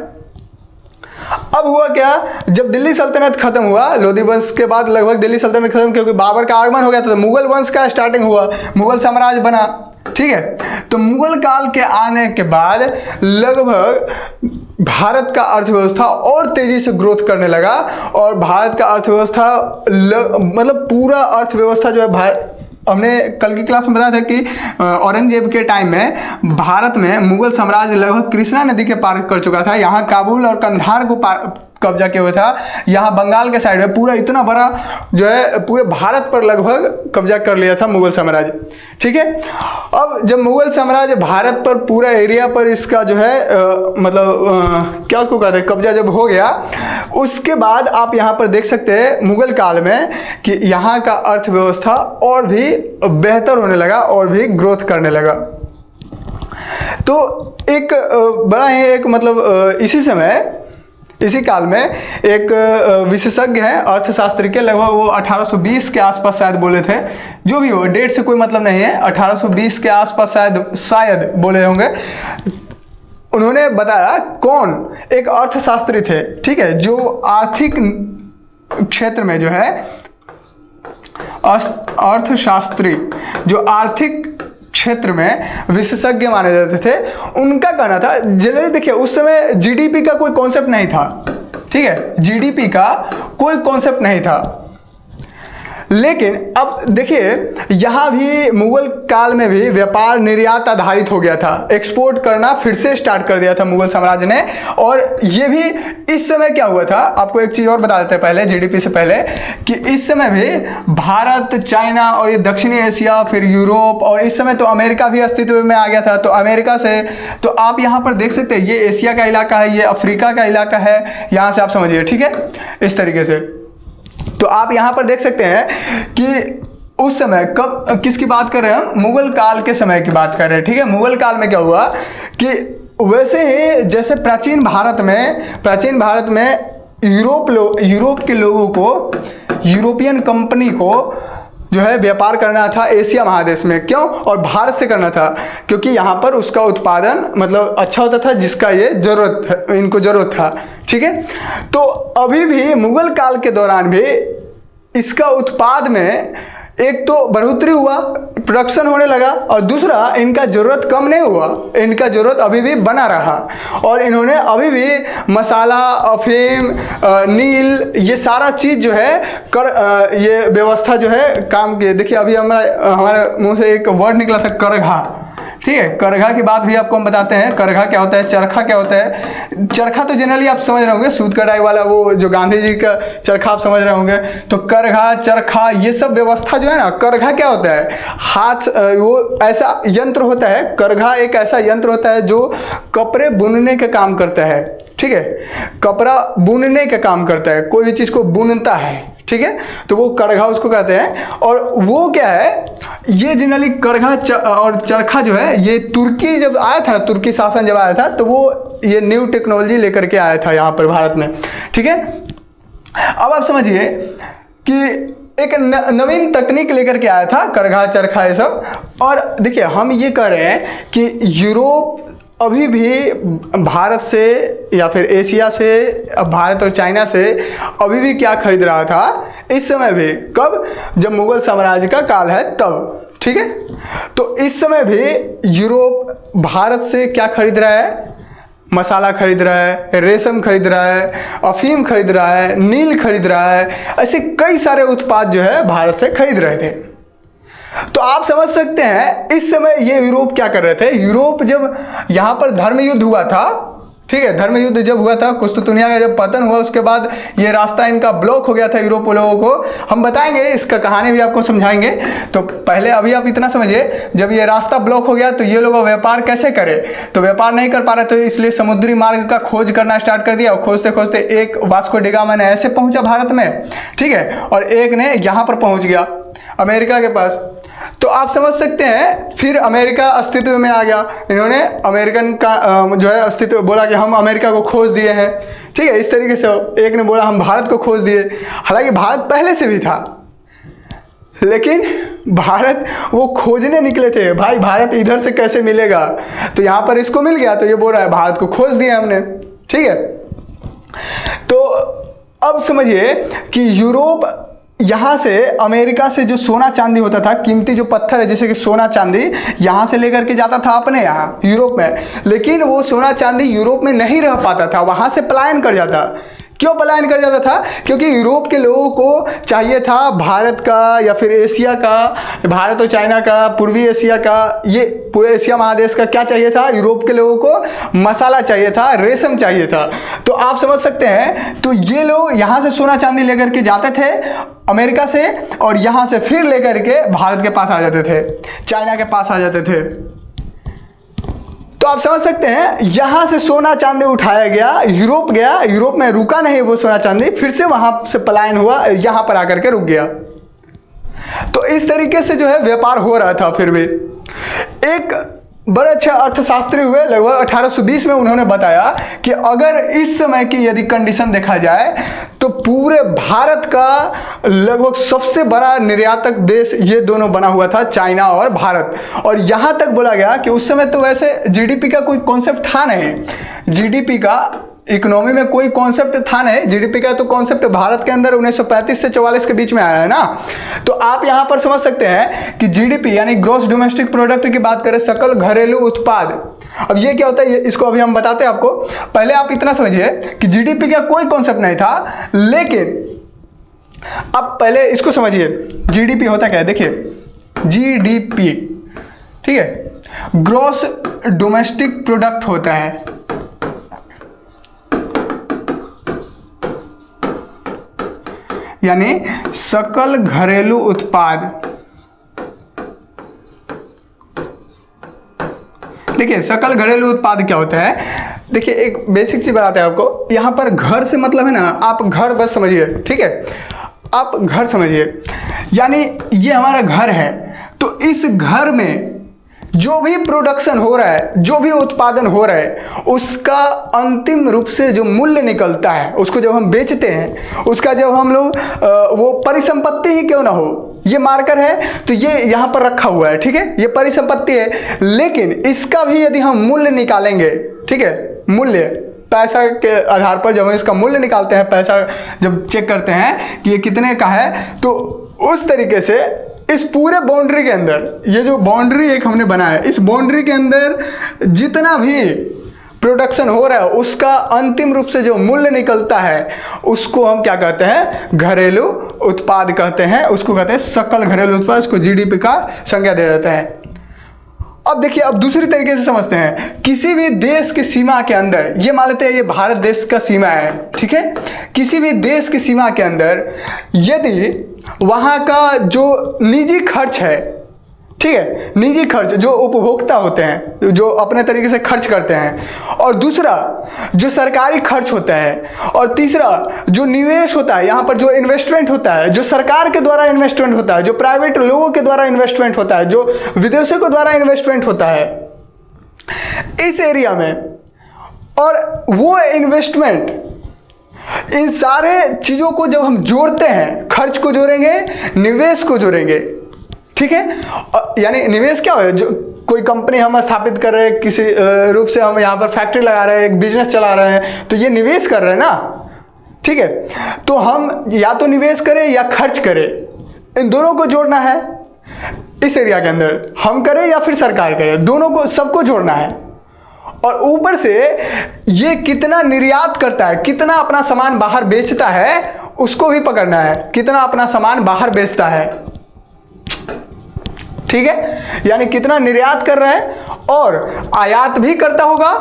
अब हुआ क्या? जब दिल्ली सल्तनत खत्म हुआ, लोधी वंश के बाद लगभग दिल्ली सल्तनत खत्म, क्योंकि बाबर का आगमन हो गया था, तो मुगल वंश का स्टार्टिंग हुआ, मुगल साम्राज्य बना, ठीक है। तो मुगल काल के आने के बाद लगभग भारत का अर्थव्यवस्था और तेजी से ग्रोथ करने लगा, और भारत का अर्थव्यवस्था मतलब पूरा अर्थव्यवस्था जो है, हमने कल की क्लास में बताया था कि औरंगजेब के टाइम में भारत में मुगल साम्राज्य लगभग कृष्णा नदी के पार कर चुका था, यहाँ काबुल और कंधार को कब्जा किया हुआ था, यहाँ बंगाल के साइड में पूरा इतना बड़ा जो है पूरे भारत पर लगभग कब्जा कर लिया था मुगल साम्राज्य, ठीक है। अब जब मुगल साम्राज्य भारत पर पूरा एरिया पर इसका जो है क्या उसको कहते हैं, कब्जा जब हो गया, उसके बाद आप यहाँ पर देख सकते हैं मुगल काल में कि यहाँ का अर्थव्यवस्था और भी बेहतर होने लगा और भी ग्रोथ करने लगा। तो एक बड़ा ही एक इसी काल में एक विशेषज्ञ हैं अर्थशास्त्री के, लगभग वो 1820 के आसपास शायद बोले थे, जो भी हो डेट से कोई मतलब नहीं है, 1820 के आसपास शायद बोले होंगे। उन्होंने बताया, कौन? एक अर्थशास्त्री थे, ठीक है, जो आर्थिक क्षेत्र में जो है अर्थशास्त्री जो आर्थिक क्षेत्र में विशेषज्ञ माने जाते थे, उनका कहना था, जनरली देखिए उस समय जीडीपी का कोई कॉन्सेप्ट नहीं था, ठीक है, जीडीपी का कोई कॉन्सेप्ट नहीं था। लेकिन अब देखिए यहाँ भी मुगल काल में भी व्यापार निर्यात आधारित हो गया था, एक्सपोर्ट करना फिर से स्टार्ट कर दिया था मुगल साम्राज्य ने। और ये भी इस समय क्या हुआ था, आपको एक चीज़ और बता देते हैं पहले, जीडीपी से पहले, कि इस समय भी भारत, चाइना और ये दक्षिणी एशिया, फिर यूरोप, और इस समय तो अमेरिका भी अस्तित्व में आ गया था। तो अमेरिका से तो आप यहाँ पर देख सकते हैं, ये एशिया का इलाका है, ये अफ्रीका का इलाका है, यहाँ से आप समझिए, ठीक है, इस तरीके से। तो आप यहाँ पर देख सकते हैं कि उस समय कब किसकी बात कर रहे हैं हम? मुगल काल के समय की बात कर रहे हैं, ठीक है। मुगल काल में क्या हुआ कि वैसे ही जैसे प्राचीन भारत में यूरोप के लोगों को, यूरोपियन कंपनी को जो है व्यापार करना था एशिया महादेश में। क्यों? और भारत से करना था, क्योंकि यहाँ पर उसका उत्पादन मतलब अच्छा होता था, जिसका ये इनको जरूरत था, ठीक है। तो अभी भी मुगल काल के दौरान भी इसका उत्पाद में एक तो बढ़ोतरी हुआ, प्रोडक्शन होने लगा, और दूसरा इनका जरूरत कम नहीं हुआ, इनका जरूरत अभी भी बना रहा। और इन्होंने अभी भी मसाला, अफीम, नील, ये सारा चीज़ जो है ये व्यवस्था जो है काम की। देखिए अभी हमारे मुंह से एक वर्ड निकला था, करघा, ठीक है। करघा की बात भी आपको हम बताते हैं, करघा क्या होता है, चरखा क्या होता है। चरखा तो जनरली आप समझ रहे होंगे, सूत कढ़ाई वाला वो जो गांधी जी का चरखा आप समझ रहे होंगे। तो करघा, चरखा, ये सब व्यवस्था जो है ना, करघा क्या होता है, हाथ, वो ऐसा यंत्र होता है, करघा एक ऐसा यंत्र होता है जो कपड़े बुनने का काम करता है, ठीक है, कपड़ा बुनने का काम करता है, कोई भी चीज को बुनता है, ठीक है, तो वो करघा उसको कहते हैं। और वो क्या है, ये जनरली करघा और चरखा जो है, ये तुर्की जब आया था ना, तुर्की शासन जब आया था, तो वो ये न्यू टेक्नोलॉजी लेकर के आया था यहाँ पर भारत में, ठीक है। अब आप समझिए कि एक नवीन तकनीक लेकर के आया था, करघा, चरखा, ये सब। और देखिए, हम ये कह रहे हैं कि यूरोप अभी भी भारत से या फिर एशिया से, भारत और चाइना से अभी भी क्या खरीद रहा था इस समय भी, कब, जब मुगल साम्राज्य का काल है तब, ठीक है। तो इस समय भी यूरोप भारत से क्या खरीद रहा है, मसाला खरीद रहा है, रेशम खरीद रहा है, अफीम खरीद रहा है, नील खरीद रहा है, ऐसे कई सारे उत्पाद जो है भारत से खरीद रहे थे। तो आप समझ सकते हैं इस समय ये यूरोप क्या कर रहे थे। यूरोप जब यहाँ पर धर्म युद्ध हुआ था, ठीक है, धर्म युद्ध जब हुआ था, कुस्तुनिया का जब पतन हुआ, उसके बाद ये रास्ता इनका ब्लॉक हो गया था यूरोप लोगों को। हम बताएंगे, इसका कहानी भी आपको समझाएंगे। तो पहले अभी आप इतना समझिए, जब ये रास्ता ब्लॉक हो गया तो ये लोग व्यापार कैसे करें, तो व्यापार नहीं कर पा रहे, तो इसलिए समुद्री मार्ग का खोज करना स्टार्ट कर दिया। और खोजते खोजते एक वास्को डी गामा ने ऐसे पहुंचा भारत में, ठीक है, और एक ने यहाँ पर पहुंच गया अमेरिका के पास। तो आप समझ सकते हैं फिर अमेरिका अस्तित्व में आ गया। इन्होंने अमेरिकन का जो है अस्तित्व बोला कि हम अमेरिका को खोज दिए हैं, ठीक है, इस तरीके से। एक ने बोला हम भारत को खोज दिए, हालांकि भारत पहले से भी था, लेकिन भारत वो खोजने निकले थे, भाई भारत इधर से कैसे मिलेगा, तो यहाँ पर इसको मिल गया, तो ये बोल रहा है भारत को खोज दिया हमने, ठीक है। तो अब समझिए कि यूरोप यहाँ से, अमेरिका से जो सोना चांदी होता था, कीमती जो पत्थर है जैसे कि सोना चांदी, यहाँ से लेकर के जाता था अपने यहाँ यूरोप में, लेकिन वो सोना चांदी यूरोप में नहीं रह पाता था, वहाँ से पलायन कर जाता। क्यों पलायन कर जाता था, क्योंकि यूरोप के लोगों को चाहिए था भारत का या फिर एशिया का, भारत और चाइना का, पूर्वी एशिया का, ये पूरे एशिया महादेश का क्या चाहिए था, यूरोप के लोगों को मसाला चाहिए था, रेशम चाहिए था। तो आप समझ सकते हैं, तो ये लोग यहाँ से सोना चांदी लेकर के जाते थे अमेरिका से, और यहाँ से फिर लेकर के भारत के पास आ जाते थे, चाइना के पास आ जाते थे। तो आप समझ सकते हैं, यहां से सोना चांदी उठाया गया, यूरोप गया, यूरोप में रुका नहीं वो सोना चांदी, फिर से वहां से पलायन हुआ, यहां पर आकर के रुक गया। तो इस तरीके से जो है व्यापार हो रहा था। फिर भी एक बड़े अच्छे अर्थशास्त्री हुए लगभग 1820 में, उन्होंने बताया कि अगर इस समय की यदि कंडीशन देखा जाए तो पूरे भारत का लगभग सबसे बड़ा निर्यातक देश ये दोनों बना हुआ था, चाइना और भारत। और यहाँ तक बोला गया कि उस समय तो वैसे जीडीपी का कोई कॉन्सेप्ट था नहीं, जीडीपी का इकोनॉमी में कोई कॉन्सेप्ट था नहीं, जीडीपी का तो कॉन्सेप्ट भारत के अंदर 1935 से 44 के बीच में आया है ना। तो आप यहां पर समझ सकते हैं कि जीडीपी यानी ग्रॉस डोमेस्टिक प्रोडक्ट की बात करें, सकल घरेलू उत्पाद। अब ये क्या होता है, इसको अभी हम बताते हैं आपको। पहले आप इतना समझिए कि जीडीपी का कोई कॉन्सेप्ट नहीं था, लेकिन अब पहले इसको समझिए, जीडीपी होता क्या है, देखिए जीडीपी, ठीक है, ग्रॉस डोमेस्टिक प्रोडक्ट होता है। यानी सकल घरेलू उत्पाद। देखिए सकल घरेलू उत्पाद क्या होता है, देखिए एक बेसिक चीज बताते हैं आपको। यहां पर घर से मतलब है ना, आप घर बस समझिए, ठीक है, आप घर समझिए, यानी ये हमारा घर है, तो इस घर में जो भी प्रोडक्शन हो रहा है, जो भी उत्पादन हो रहा है, उसका अंतिम रूप से जो मूल्य निकलता है, उसको जब हम बेचते हैं, उसका जब हम लोग वो परिसंपत्ति ही क्यों ना हो, ये मार्कर है तो ये यहाँ पर रखा हुआ है, ठीक है, ये परिसंपत्ति है, लेकिन इसका भी यदि हम मूल्य निकालेंगे, ठीक है, मूल्य पैसा के आधार पर जब हम इसका मूल्य निकालते हैं, पैसा जब चेक करते हैं कि ये कितने का है, तो उस तरीके से इस पूरे बाउंड्री के अंदर, ये जो बाउंड्री एक हमने बनाया है, इस बाउंड्री के अंदर जितना भी प्रोडक्शन हो रहा है, उसका अंतिम रूप से जो मूल्य निकलता है, उसको हम क्या कहते हैं, घरेलू उत्पाद कहते हैं, उसको कहते हैं सकल घरेलू उत्पाद, उसको जीडीपी का संज्ञा दे देते हैं। अब देखिए, अब दूसरी तरीके से समझते हैं। किसी भी देश की सीमा के अंदर, ये मान लेते हैं ये भारत देश का सीमा है, ठीक है। किसी भी देश की सीमा के अंदर यदि वहाँ का जो निजी खर्च है, ठीक है, निजी खर्च जो उपभोक्ता होते हैं, जो अपने तरीके से खर्च करते हैं, और दूसरा जो सरकारी खर्च होता है, और तीसरा जो निवेश होता है, यहाँ पर जो इन्वेस्टमेंट होता है, जो सरकार के द्वारा इन्वेस्टमेंट होता है, जो प्राइवेट लोगों के द्वारा इन्वेस्टमेंट होता है, जो विदेशों के द्वारा इन्वेस्टमेंट होता है इस एरिया में, और वो इन्वेस्टमेंट, इन सारे चीज़ों को जब हम जोड़ते हैं, खर्च को जोड़ेंगे, निवेश को जोड़ेंगे, ठीक है। यानी निवेश क्या है, जो कोई कंपनी हम स्थापित कर रहे हैं, किसी रूप से हम यहाँ पर फैक्ट्री लगा रहे हैं, एक बिजनेस चला रहे हैं, तो ये निवेश कर रहे हैं ना, ठीक है। तो हम या तो निवेश करें या खर्च करें, इन दोनों को जोड़ना है इस एरिया के अंदर, हम करें या फिर सरकार करे, दोनों को, सबको जोड़ना है। और ऊपर से ये कितना निर्यात करता है, कितना अपना सामान बाहर बेचता है, उसको भी पकड़ना है, कितना अपना सामान बाहर बेचता है, ठीक है। यानी कितना निर्यात कर रहा है, और आयात भी करता होगा,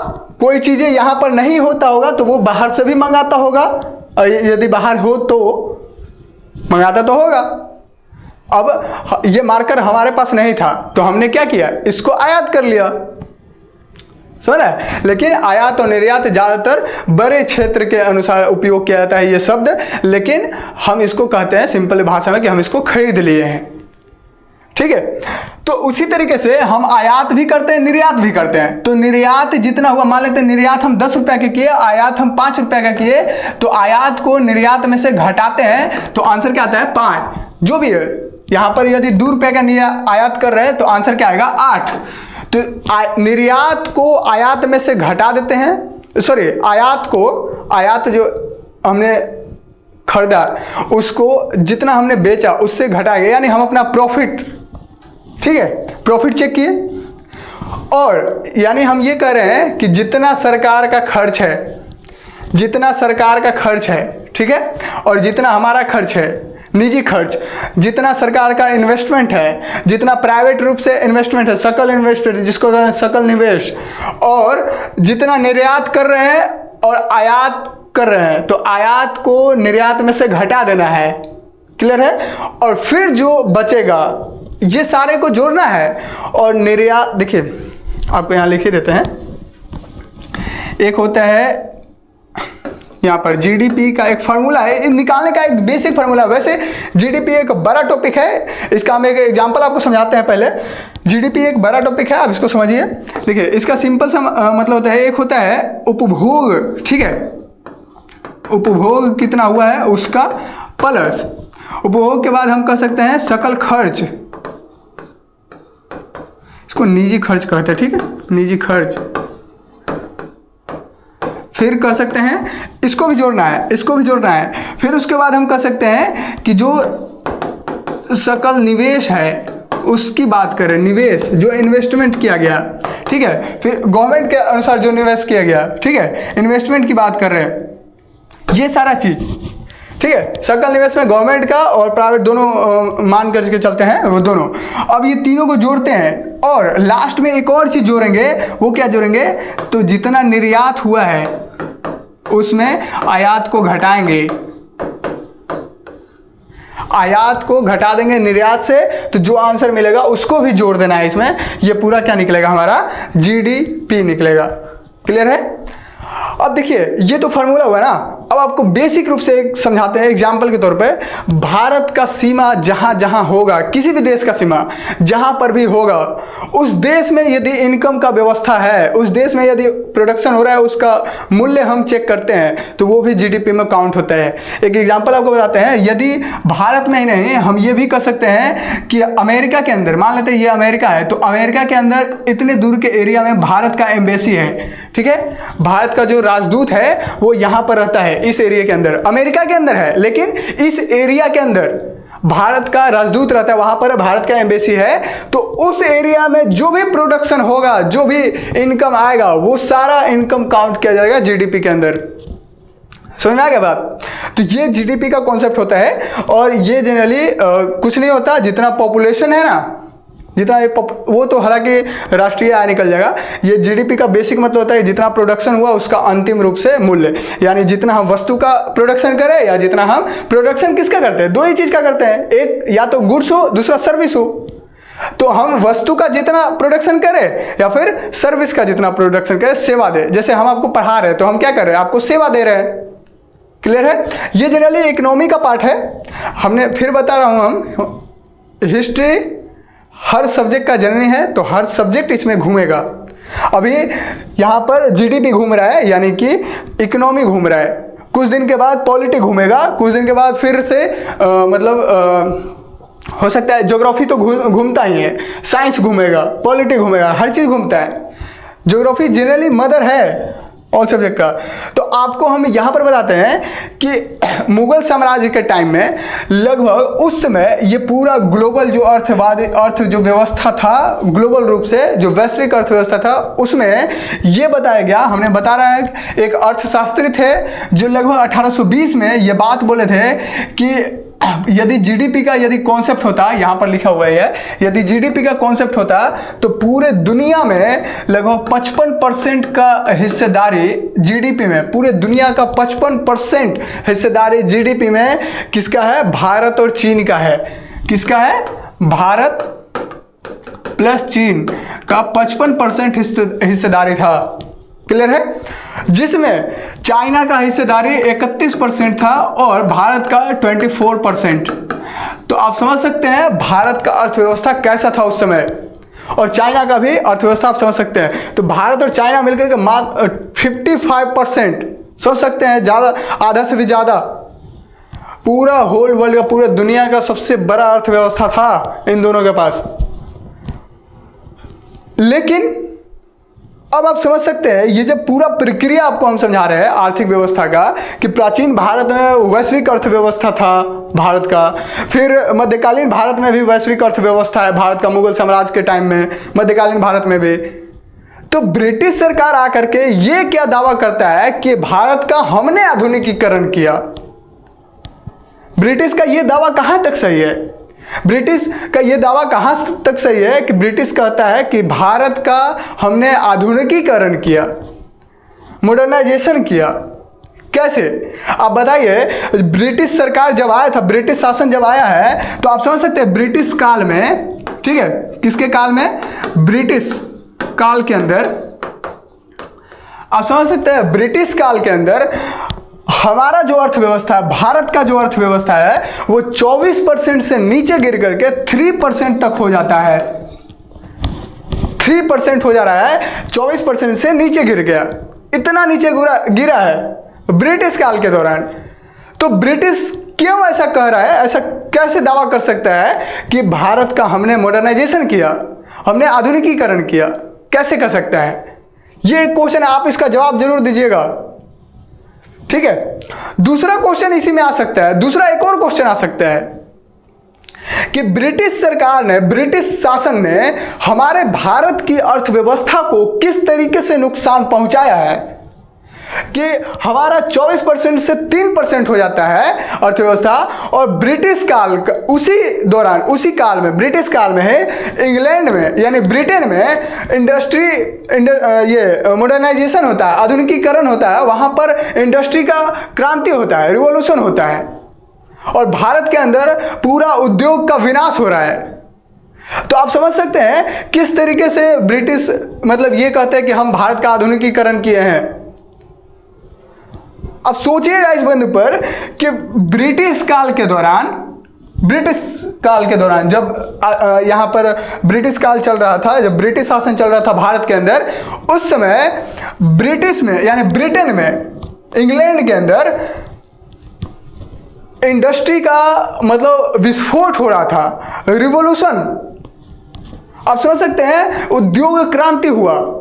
कोई चीजें यहां पर नहीं होता होगा तो वो बाहर से भी मंगाता होगा, यदि बाहर हो तो मंगाता तो होगा। अब ये मार्कर हमारे पास नहीं था तो हमने क्या किया, इसको आयात कर लिया, समझ रहे हैं। लेकिन आयात और निर्यात ज्यादातर बड़े क्षेत्र के अनुसार उपयोग किया जाता है ये शब्द, लेकिन हम इसको कहते हैं सिंपल भाषा में कि हम इसको खरीद लिए हैं, ठीक है। तो उसी तरीके से हम आयात भी करते हैं, निर्यात भी करते हैं। तो निर्यात जितना हुआ, मान लेते हैं निर्यात हम 10 रुपए के किए, आयात हम 5 रुपए का किए, तो आयात को निर्यात में से घटाते हैं तो आंसर क्या आता है, 5। जो भी है, यहां पर यदि 2 रुपए का आयात कर रहे हैं तो आंसर क्या आएगा, 8। तो निर्यात को आयात में से घटा देते हैं, सॉरी, आयात जो हमने खरीदा उसको जितना हमने बेचा उससे घटाएंगे, यानी हम अपना प्रॉफिट, ठीक है, प्रॉफिट चेक किए, और यानी हम ये कह रहे हैं कि जितना सरकार का खर्च है, जितना सरकार का खर्च है, ठीक है, और जितना हमारा खर्च है, निजी खर्च, जितना सरकार का इन्वेस्टमेंट है, जितना प्राइवेट रूप से इन्वेस्टमेंट है, सकल इन्वेस्टमेंट जिसको कहते हैं सकल निवेश, और जितना निर्यात कर रहे हैं और आयात कर रहे हैं, तो आयात को निर्यात में से घटा देना है, क्लियर है। और फिर जो बचेगा ये सारे को जोड़ना है, और निर्यात, देखिए आपको यहाँ लिख ही देते हैं, एक होता है यहाँ पर जीडीपी का एक फार्मूला है, निकालने का एक बेसिक फार्मूला है। वैसे जीडीपी एक बड़ा टॉपिक है, इसका हम एक एग्जांपल आपको समझाते हैं। पहले जीडीपी एक बड़ा टॉपिक है, आप इसको समझिए। देखिए इसका सिंपल सा मतलब होता है, एक होता है उपभोग, ठीक है, उपभोग कितना हुआ है उसका प्लस उपभोग के बाद हम कह सकते हैं सकल खर्च, इसको निजी खर्च कहते हैं, ठीक है, निजी खर्च। फिर कह सकते हैं इसको भी जोड़ना है, इसको भी जोड़ना है। फिर उसके बाद हम कह सकते हैं कि जो सकल निवेश है उसकी बात करें, निवेश जो इन्वेस्टमेंट किया गया, ठीक है, फिर गवर्नमेंट के अनुसार जो निवेश किया गया, ठीक है, इन्वेस्टमेंट की बात कर रहे हैं, ये सारा चीज, ठीक है। सकल निवेश में गवर्नमेंट का और प्राइवेट दोनों मान करके चलते हैं वो दोनों। अब ये तीनों को जोड़ते हैं और लास्ट में एक और चीज जोड़ेंगे, वो क्या जोड़ेंगे, तो जितना निर्यात हुआ है उसमें आयात को घटाएंगे, आयात को घटा देंगे निर्यात से, तो जो आंसर मिलेगा उसको भी जोड़ देना है इसमें। ये पूरा क्या निकलेगा, हमारा जीडीपी निकलेगा, क्लियर है। अब देखिए ये तो फॉर्मूला हुआ ना, अब आपको बेसिक रूप से एक समझाते हैं एग्जाम्पल के तौर पे। भारत का सीमा जहां जहां होगा, किसी भी देश का सीमा जहां पर भी होगा, उस देश में यदि इनकम का व्यवस्था है, उस देश में यदि प्रोडक्शन हो रहा है, उसका मूल्य हम चेक करते हैं तो वो भी जीडीपी में काउंट होता है। एक एग्जाम्पल आपको बताते हैं, यदि भारत में ही नहीं, हम ये भी कर सकते हैं कि अमेरिका के अंदर, मान लेते हैं ये अमेरिका है, तो अमेरिका के अंदर इतने दूर के एरिया में भारत का एम्बेसी है, ठीक है, भारत का जो राजदूत है वो यहां पर रहता है, इस एरिया के अंदर, अमेरिका के अंदर है, लेकिन इस एरिया के अंदर भारत का राजदूत रहता है, वहां पर भारत का एम्बेसी है, तो उस एरिया में जो भी प्रोडक्शन होगा, जो भी इनकम आएगा, वो सारा इनकम काउंट किया जाएगा जीडीपी के अंदर। समझ में आ गया बात। तो ये जीडीपी का कॉन्सेप्ट होता है, और ये जनरली कुछ नहीं होता, जितना पॉपुलेशन है ना, जितना वो तो हालांकि राष्ट्रीय आय निकल जाएगा। ये जीडीपी का बेसिक मतलब होता है जितना प्रोडक्शन हुआ उसका अंतिम रूप से मूल्य, यानी जितना हम वस्तु का प्रोडक्शन करें या जितना हम प्रोडक्शन किसका करते हैं, दो ही चीज का करते हैं, एक या तो गुड्स हो, दूसरा सर्विस हो। तो हम वस्तु का जितना प्रोडक्शन करें या फिर सर्विस का जितना प्रोडक्शन करें, सेवा दे। जैसे हम आपको पढ़ा रहे हैं तो हम क्या कर रहे हैं, आपको सेवा दे रहे हैं। क्लियर है? ये जनरली इकोनॉमी का पार्ट है। हमने फिर बता रहा हूं, हम हिस्ट्री हर सब्जेक्ट का जननी है तो हर सब्जेक्ट इसमें घूमेगा। अभी यहाँ पर जीडीपी घूम रहा है यानी कि इकोनॉमी घूम रहा है, कुछ दिन के बाद पॉलिटिक्स घूमेगा, कुछ दिन के बाद फिर से हो सकता है ज्योग्राफी तो घूमता ही है, साइंस घूमेगा, पॉलिटिक्स घूमेगा, हर चीज घूमता है। ज्योग्राफी जनरली मदर है ऑल सब्जेक्ट का। तो आपको हम यहाँ पर बताते हैं कि मुगल साम्राज्य के टाइम में लगभग उस समय ये पूरा ग्लोबल जो अर्थ जो व्यवस्था था, ग्लोबल रूप से जो वैश्विक अर्थव्यवस्था था, उसमें ये बताया गया। हमने बता रहा है एक अर्थशास्त्री थे जो लगभग 1820 में ये बात बोले थे कि यदि जीडीपी का यदि कॉन्सेप्ट होता, यहाँ पर लिखा हुआ है, यदि जीडीपी का कॉन्सेप्ट होता तो पूरे दुनिया में लगभग 55% का हिस्सेदारी जीडीपी में, पूरे दुनिया का 55% हिस्सेदारी जीडीपी में किसका है, भारत और चीन का है। किसका है? भारत प्लस चीन का 55% हिस्सेदारी था। क्लियर है? जिसमें चाइना का हिस्सेदारी 31% था और भारत का 24%। तो आप समझ सकते हैं भारत का अर्थव्यवस्था कैसा था उस समय, और चाइना का भी अर्थव्यवस्था आप समझ सकते हैं। तो भारत और चाइना मिलकर के मात्र 55%, समझ सकते हैं, ज्यादा, आधा से भी ज्यादा, पूरा होल वर्ल्ड का, पूरे दुनिया का सबसे बड़ा अर्थव्यवस्था था इन दोनों के पास। लेकिन अब आप समझ सकते हैं ये जब पूरा प्रक्रिया आपको हम समझा रहे हैं आर्थिक व्यवस्था का, कि प्राचीन भारत में वैश्विक अर्थव्यवस्था था भारत का, फिर मध्यकालीन भारत में भी वैश्विक अर्थव्यवस्था है भारत का, मुगल साम्राज्य के टाइम में, मध्यकालीन भारत में भी। तो ब्रिटिश सरकार आकर के ये क्या दावा करता है कि भारत का हमने आधुनिकीकरण किया। ब्रिटिश का ये दावा कहां तक सही है? ब्रिटिश का यह दावा कहां तक सही है कि ब्रिटिश कहता है कि भारत का हमने आधुनिकीकरण किया, मॉडर्नाइजेशन किया। कैसे? आप बताइए, ब्रिटिश सरकार जब आया था, ब्रिटिश शासन जब आया है, तो आप समझ सकते हैं ब्रिटिश काल में, ठीक है, किसके काल में? ब्रिटिश काल के अंदर आप समझ सकते हैं ब्रिटिश काल के अंदर हमारा जो अर्थव्यवस्था है, भारत का जो अर्थव्यवस्था है, वो 24% से नीचे गिर करके 3% तक हो जाता है। 3% हो जा रहा है, 24% से नीचे गिर गया। इतना नीचे गिरा है ब्रिटिश काल के दौरान। तो ब्रिटिश क्यों ऐसा कह रहा है, ऐसा कैसे दावा कर सकता है कि भारत का हमने मॉडर्नाइजेशन किया, हमने आधुनिकीकरण किया? कैसे कर सकता है? ये एक क्वेश्चन है, आप इसका जवाब जरूर दीजिएगा। ठीक है, दूसरा क्वेश्चन इसी में आ सकता है, दूसरा एक और क्वेश्चन आ सकता है कि ब्रिटिश सरकार ने, ब्रिटिश शासन ने हमारे भारत की अर्थव्यवस्था को किस तरीके से नुकसान पहुंचाया है कि हमारा 24% से 3% हो जाता है अर्थव्यवस्था। और ब्रिटिश काल उसी दौरान, उसी काल में, ब्रिटिश काल में है, इंग्लैंड में यानी ब्रिटेन में ये मॉडर्नाइजेशन होता है, आधुनिकीकरण होता है, वहां पर इंडस्ट्री का क्रांति होता है, रिवॉल्यूशन होता है, और भारत के अंदर पूरा उद्योग का विनाश हो रहा है। तो आप समझ सकते हैं किस तरीके से ब्रिटिश मतलब ये कहते हैं कि हम भारत का आधुनिकीकरण किए हैं। अब सोचिएगा इस बिंदु पर कि ब्रिटिश काल के दौरान जब यहां पर ब्रिटिश काल चल रहा था, जब ब्रिटिश शासन चल रहा था भारत के अंदर, उस समय ब्रिटिश में यानी ब्रिटेन में, इंग्लैंड के अंदर इंडस्ट्री का मतलब विस्फोट हो रहा था, रिवॉल्यूशन। आप समझ सकते हैं, उद्योग क्रांति हुआ।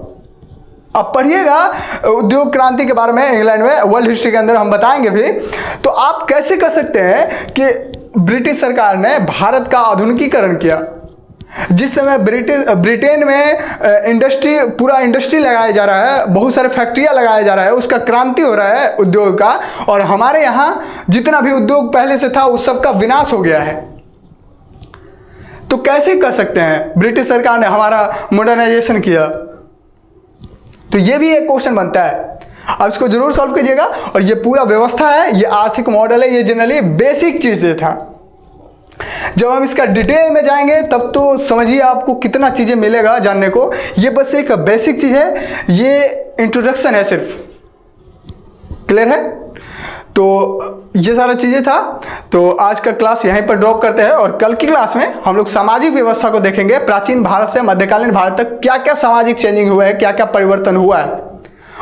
आप पढ़िएगा उद्योग क्रांति के बारे में इंग्लैंड में, वर्ल्ड हिस्ट्री के अंदर हम बताएंगे भी। तो आप कैसे कर सकते हैं कि ब्रिटिश सरकार ने भारत का आधुनिकीकरण किया, जिस समय ब्रिटेन में पूरा इंडस्ट्री लगाया जा रहा है, बहुत सारे फैक्ट्रियां लगाया जा रहा है, उसका क्रांति हो रहा है उद्योग का, और हमारे यहाँ जितना भी उद्योग पहले से था उस सब का विनाश हो गया है। तो कैसे कर सकते हैं? ब्रिटिश सरकार ने हमारा मॉडर्नाइजेशन किया, तो ये भी एक क्वेश्चन बनता है। अब इसको जरूर सॉल्व कीजिएगा। और ये पूरा व्यवस्था है, ये आर्थिक मॉडल है, ये जनरली बेसिक चीजें था। जब हम इसका डिटेल में जाएंगे तब तो समझिए आपको कितना चीजें मिलेगा जानने को। ये बस एक बेसिक चीज है, ये इंट्रोडक्शन है सिर्फ। क्लियर है? तो ये सारा चीजें था। तो आज का क्लास यहीं पर ड्रॉप करते हैं और कल की क्लास में हम लोग सामाजिक व्यवस्था को देखेंगे। प्राचीन भारत से मध्यकालीन भारत तक क्या क्या सामाजिक चेंजिंग हुआ है, क्या क्या परिवर्तन हुआ है,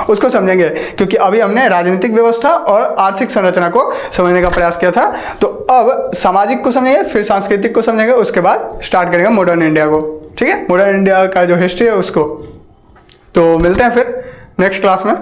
उसको समझेंगे। क्योंकि अभी हमने राजनीतिक व्यवस्था और आर्थिक संरचना को समझने का प्रयास किया था। तो अब सामाजिक को समझेंगे, फिर सांस्कृतिक को समझेंगे, उसके बाद स्टार्ट करेंगे मॉडर्न इंडिया को। ठीक है? मॉडर्न इंडिया का जो हिस्ट्री है उसको। तो मिलते हैं फिर नेक्स्ट क्लास में।